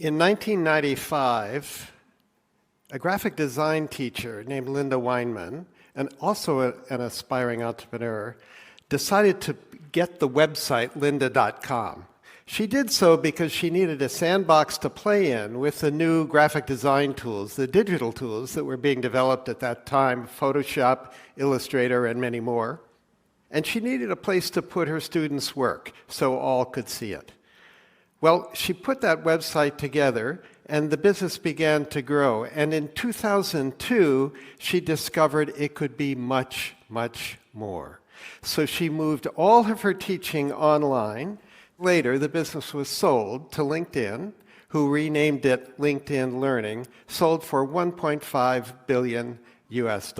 In 1995, a graphic design teacher named Linda Weinman, and also an aspiring entrepreneur, decided to get the website lynda.com. She did so because she needed a sandbox to play in with the new graphic design tools, the digital tools that were being developed at that time, Photoshop, Illustrator, and many more. And she needed a place to put her students' work so all could see it. Well, she put that website together, and the business began to grow. And in 2002, she discovered it could be much, much more. So she moved all of her teaching online. Later, the business was sold to LinkedIn, who renamed it LinkedIn Learning, sold for $1.5 billion US.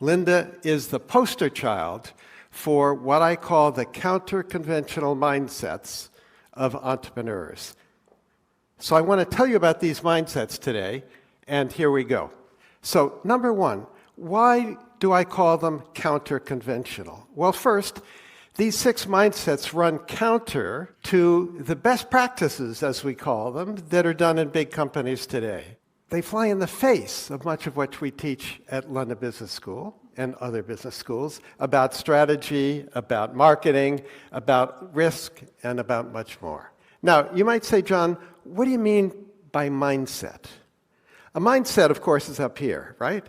Linda is the poster child for what I call the counter-conventional mindsets of entrepreneurs. So I want to tell you about these mindsets today, and here we go. So number one, why do I call them counter-conventional? Well, first, these 6 mindsets run counter to the best practices, as we call them, that are done in big companies today. They fly in the face of much of what we teach at London Business School and other business schools about strategy, about marketing, about risk, and about much more. Now, you might say, John, what do you mean by mindset? A mindset, of course, is up here, right?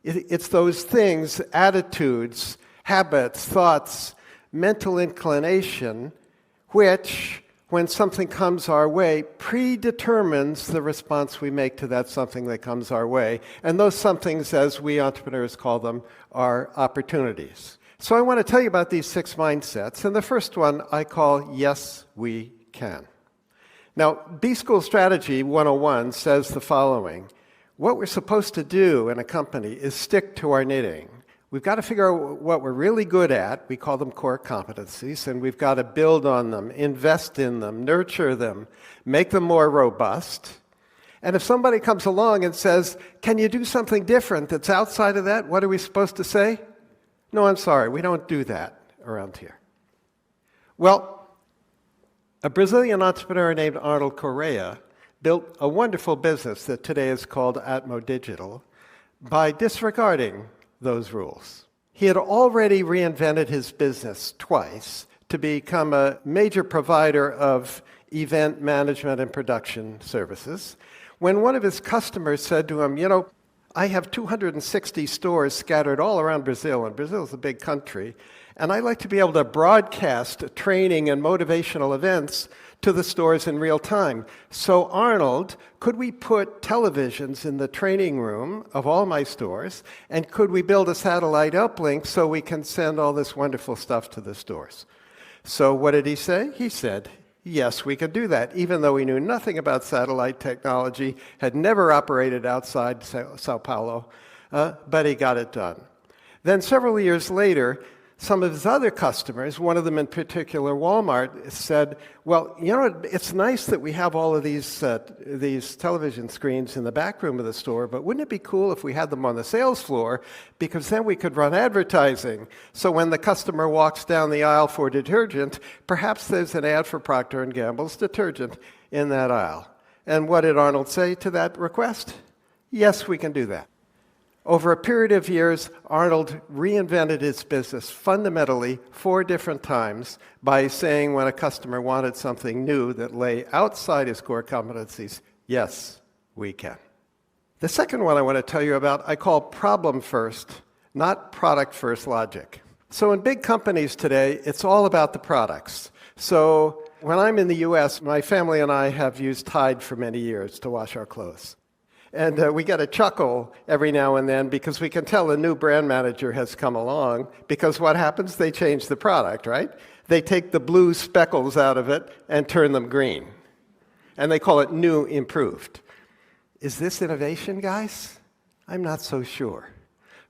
It's those things, attitudes, habits, thoughts, mental inclination, which, when something comes our way, predetermines the response we make to that something that comes our way. And those somethings, as we entrepreneurs call them, are opportunities. So I want to tell you about these 6 mindsets. And the first one I call Yes, We Can. Now, B-School Strategy 101 says the following. What we're supposed to do in a company is stick to our knitting. We've got to figure out what we're really good at. We call them core competencies, and we've got to build on them, invest in them, nurture them, make them more robust. And if somebody comes along and says, can you do something different that's outside of that, what are we supposed to say? No, I'm sorry, we don't do that around here. Well, a Brazilian entrepreneur named Arnold Correa built a wonderful business that today is called Atmo Digital by disregarding those rules. He had already reinvented his business twice to become a major provider of event management and production services. When one of his customers said to him, you know, I have 260 stores scattered all around Brazil, and Brazil is a big country, and I like to be able to broadcast training and motivational events to the stores in real time. So Arnold, could we put televisions in the training room of all my stores, and could we build a satellite uplink so we can send all this wonderful stuff to the stores? So what did he say? He said, yes, we could do that, even though he knew nothing about satellite technology, had never operated outside Sao Paulo, but he got it done. Then several years later, some of his other customers, one of them in particular, Walmart, said, well, you know, it's nice that we have all of these television screens in the back room of the store, but wouldn't it be cool if we had them on the sales floor? Because then we could run advertising. So when the customer walks down the aisle for detergent, perhaps there's an ad for Procter & Gamble's detergent in that aisle. And what did Arnold say to that request? Yes, we can do that. Over a period of years, Arnold reinvented his business fundamentally 4 different times by saying when a customer wanted something new that lay outside his core competencies, yes, we can. The second one I want to tell you about, I call problem first, not product first logic. So in big companies today, it's all about the products. So when I'm in the US, my family and I have used Tide for many years to wash our clothes. And we get a chuckle every now and then because we can tell a new brand manager has come along, because what happens? They change the product, right? They take the blue speckles out of it and turn them green. And they call it new improved. Is this innovation, guys? I'm not so sure.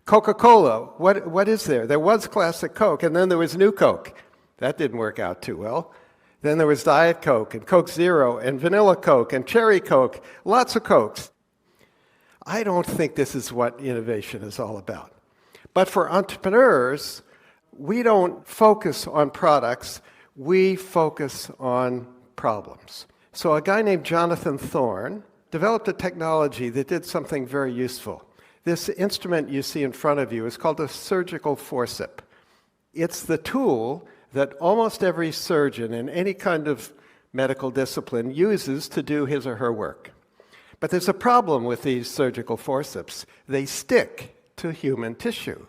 Coca-Cola, what is there? There was classic Coke, and then there was new Coke. That didn't work out too well. Then there was Diet Coke, and Coke Zero, and Vanilla Coke, and Cherry Coke, lots of Cokes. I don't think this is what innovation is all about. But for entrepreneurs, we don't focus on products, we focus on problems. So a guy named Jonathan Thorne developed a technology that did something very useful. This instrument you see in front of you is called a surgical forceps. It's the tool that almost every surgeon in any kind of medical discipline uses to do his or her work. But there's a problem with these surgical forceps. They stick to human tissue.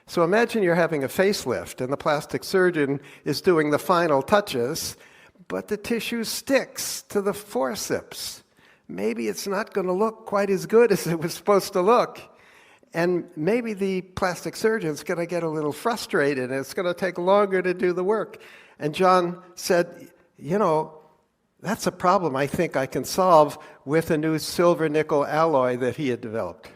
So imagine you're having a facelift and the plastic surgeon is doing the final touches, but the tissue sticks to the forceps. Maybe it's not going to look quite as good as it was supposed to look. And maybe the plastic surgeon's going to get a little frustrated and it's going to take longer to do the work. And John said, that's a problem I think I can solve with a new silver-nickel alloy that he had developed.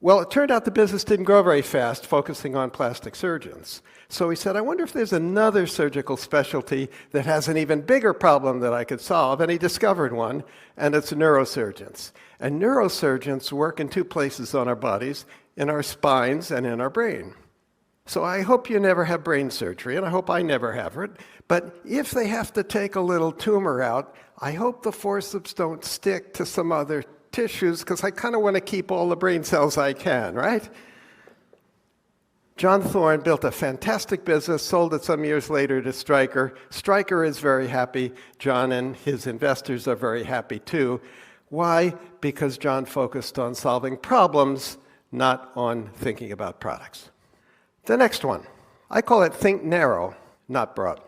Well, it turned out the business didn't grow very fast, focusing on plastic surgeons. So he said, I wonder if there's another surgical specialty that has an even bigger problem that I could solve. And he discovered one, and it's neurosurgeons. And neurosurgeons work in two places on our bodies, in our spines and in our brain. So I hope you never have brain surgery, and I hope I never have it. But if they have to take a little tumor out, I hope the forceps don't stick to some other tissues, because I kind of want to keep all the brain cells I can, right? John Thorne built a fantastic business, sold it some years later to Stryker. Stryker is very happy. John and his investors are very happy too. Why? Because John focused on solving problems, not on thinking about products. The next one, I call it think narrow, not broad.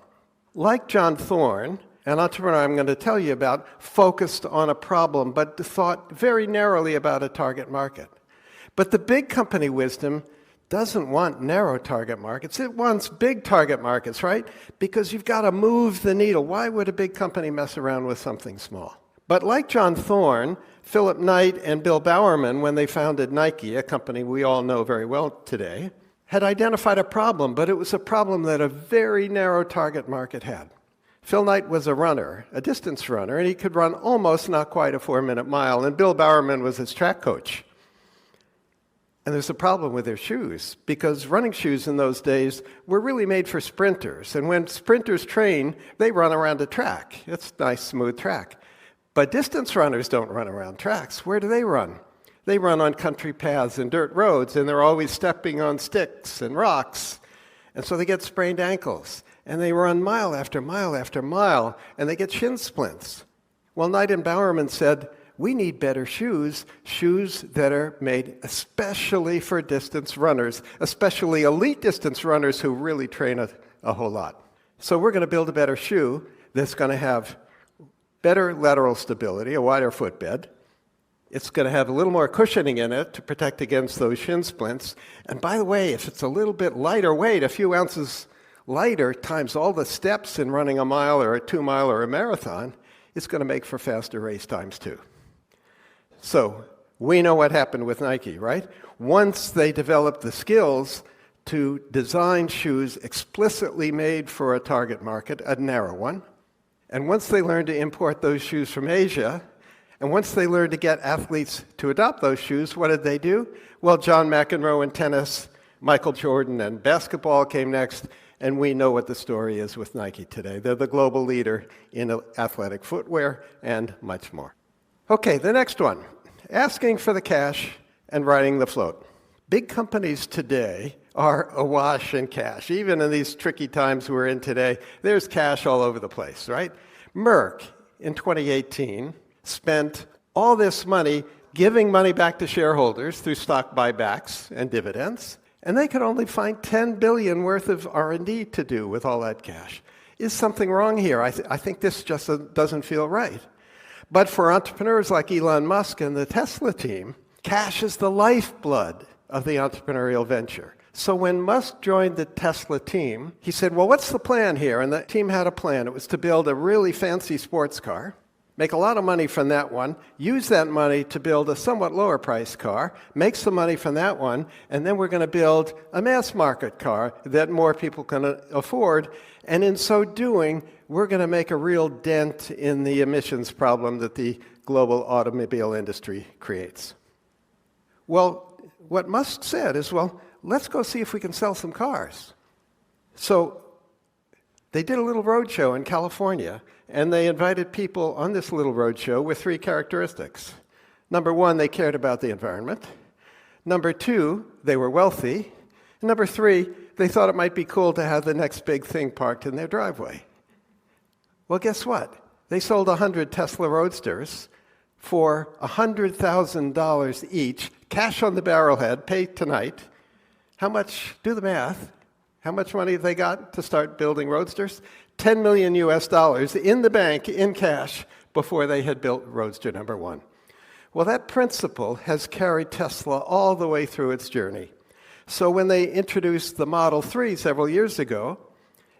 Like John Thorne, an entrepreneur I'm going to tell you about focused on a problem, but thought very narrowly about a target market. But the big company wisdom doesn't want narrow target markets. It wants big target markets, right? Because you've got to move the needle. Why would a big company mess around with something small? But like John Thorne, Philip Knight and Bill Bowerman, when they founded Nike, a company we all know very well today, had identified a problem, but it was a problem that a very narrow target market had. Phil Knight was a runner, a distance runner, and he could run almost not quite a 4-minute mile, and Bill Bowerman was his track coach. And there's a problem with their shoes, because running shoes in those days were really made for sprinters. And when sprinters train, they run around a track. It's a nice, smooth track. But distance runners don't run around tracks. Where do they run? They run on country paths and dirt roads, and they're always stepping on sticks and rocks. And so they get sprained ankles. And they run mile after mile after mile, and they get shin splints. Well, Knight and Bowerman said, we need better shoes that are made especially for distance runners, especially elite distance runners who really train a whole lot. So we're going to build a better shoe that's going to have better lateral stability, a wider footbed. It's going to have a little more cushioning in it to protect against those shin splints. And by the way, if it's a little bit lighter weight, a few ounces lighter times all the steps in running a mile or a 2-mile or a marathon, it's going to make for faster race times too. So we know what happened with Nike, right? Once they developed the skills to design shoes explicitly made for a target market, a narrow one, and once they learned to import those shoes from Asia, and once they learned to get athletes to adopt those shoes, what did they do? Well, John McEnroe in tennis, Michael Jordan and basketball came next, and we know what the story is with Nike today. They're the global leader in athletic footwear and much more. Okay, the next one, asking for the cash and riding the float. Big companies today are awash in cash. Even in these tricky times we're in today, there's cash all over the place, right? Merck, in 2018, spent all this money giving money back to shareholders through stock buybacks and dividends, and they could only find $10 billion worth of R&D to do with all that cash. Is something wrong here? I think this just doesn't feel right. But for entrepreneurs like Elon Musk and the Tesla team, cash is the lifeblood of the entrepreneurial venture. So when Musk joined the Tesla team, he said, well, what's the plan here? And the team had a plan. It was to build a really fancy sports car, make a lot of money from that one, use that money to build a somewhat lower priced car, make some money from that one, and then we're going to build a mass market car that more people can afford. And in so doing, we're going to make a real dent in the emissions problem that the global automobile industry creates. Well, what Musk said is, well, let's go see if we can sell some cars. So They did a little roadshow in California, and they invited people on this little roadshow with 3 characteristics. Number 1, they cared about the environment. Number 2, they were wealthy. And number 3, they thought it might be cool to have the next big thing parked in their driveway. Well, guess what? They sold 100 Tesla Roadsters for $100,000 each, cash on the barrelhead, paid tonight. How much? Do the math. How much money have they got to start building Roadsters? $10 million in the bank, in cash, before they had built Roadster number 1. Well, that principle has carried Tesla all the way through its journey. So when they introduced the Model 3 several years ago,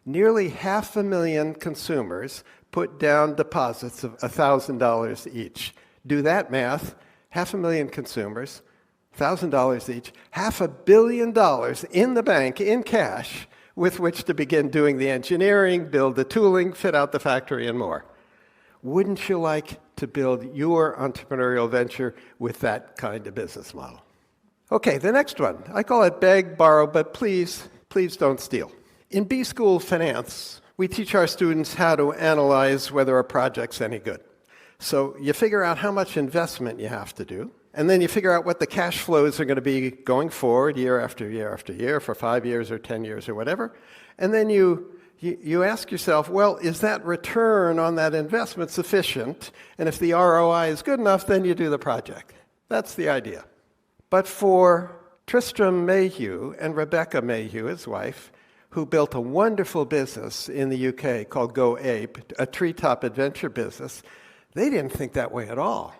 nearly 500,000 consumers put down deposits of $1,000 each. Do that math, 500,000 consumers, $1,000 each, $500 million in the bank, in cash, with which to begin doing the engineering, build the tooling, fit out the factory, and more. Wouldn't you like to build your entrepreneurial venture with that kind of business model? Okay, the next one. I call it beg, borrow, but please don't steal. In B-School Finance, we teach our students how to analyze whether a project's any good. So you figure out how much investment you have to do, and then you figure out what the cash flows are going to be going forward year after year after year for 5 years or 10 years or whatever. And then you ask yourself, well, is that return on that investment sufficient? And if the ROI is good enough, then you do the project. That's the idea. But for Tristram Mayhew and Rebecca Mayhew, his wife, who built a wonderful business in the UK called Go Ape, a treetop adventure business, they didn't think that way at all.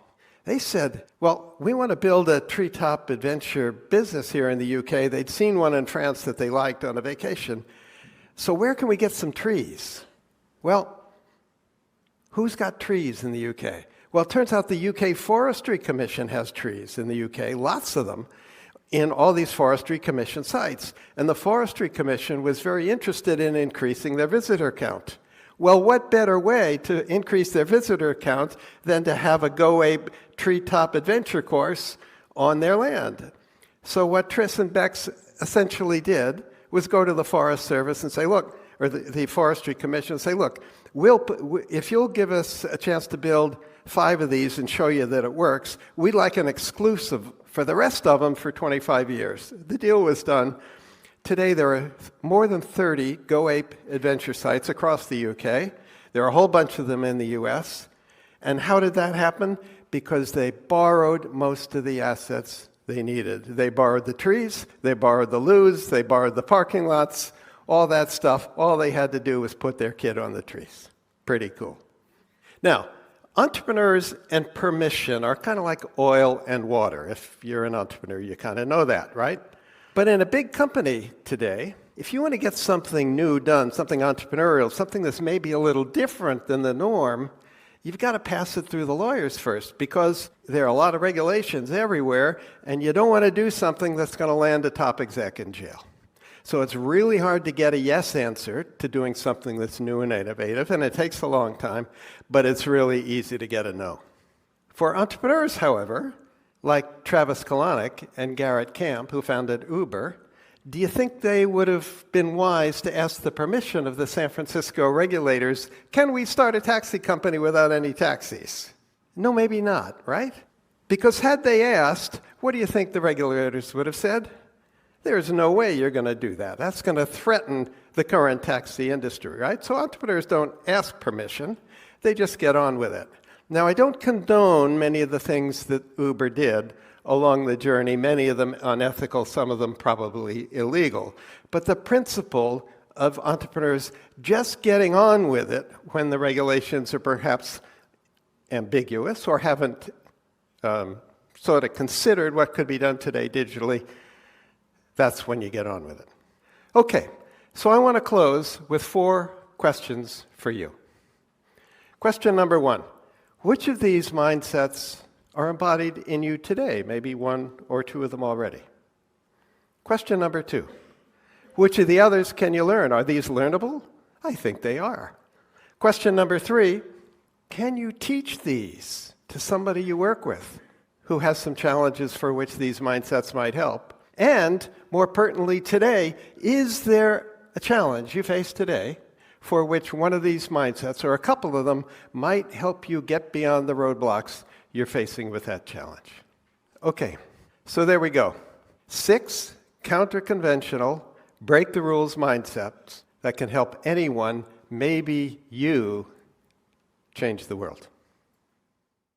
They said, well, we want to build a treetop adventure business here in the UK. They'd seen one in France that they liked on a vacation. So where can we get some trees? Well, who's got trees in the UK? Well, it turns out the UK Forestry Commission has trees in the UK, lots of them, in all these Forestry Commission sites. And the Forestry Commission was very interested in increasing their visitor count. Well, what better way to increase their visitor count than to have a Go Ape treetop adventure course on their land? So what Tris and Bex essentially did was go to the Forest Service and say, look, or the Forestry Commission and say, look, if you'll give us a chance to build 5 of these and show you that it works, we'd like an exclusive for the rest of them for 25 years. The deal was done. Today, there are more than 30 Go Ape adventure sites across the UK. There are a whole bunch of them in the US. And how did that happen? Because they borrowed most of the assets they needed. They borrowed the trees, they borrowed the loos, they borrowed the parking lots, all that stuff. All they had to do was put their kid on the trees. Pretty cool. Now, entrepreneurs and permission are kind of like oil and water. If you're an entrepreneur, you kind of know that, right? But in a big company today, if you want to get something new done, something entrepreneurial, something that's maybe a little different than the norm, you've got to pass it through the lawyers first, because there are a lot of regulations everywhere, and you don't want to do something that's going to land a top exec in jail. So it's really hard to get a yes answer to doing something that's new and innovative, and it takes a long time, but it's really easy to get a no. For entrepreneurs, however, like Travis Kalanick and Garrett Camp, who founded Uber, do you think they would have been wise to ask the permission of the San Francisco regulators, can we start a taxi company without any taxis? No, maybe not, right? Because had they asked, what do you think the regulators would have said? There's no way you're going to do that. That's going to threaten the current taxi industry, right? So entrepreneurs don't ask permission. They just get on with it. Now, I don't condone many of the things that Uber did along the journey, many of them unethical, some of them probably illegal. But the principle of entrepreneurs just getting on with it when the regulations are perhaps ambiguous or haven't sort of considered what could be done today digitally, that's when you get on with it. Okay, so I want to close with 4 questions for you. Question number 1. Which of these mindsets are embodied in you today? Maybe 1 or 2 of them already. Question number 2. Which of the others can you learn? Are these learnable? I think they are. Question number 3. Can you teach these to somebody you work with who has some challenges for which these mindsets might help? And more pertinently today, is there a challenge you face today for which one of these mindsets, or a couple of them, might help you get beyond the roadblocks you're facing with that challenge. Okay, so there we go. 6 counter-conventional, break-the-rules mindsets that can help anyone, maybe you, change the world.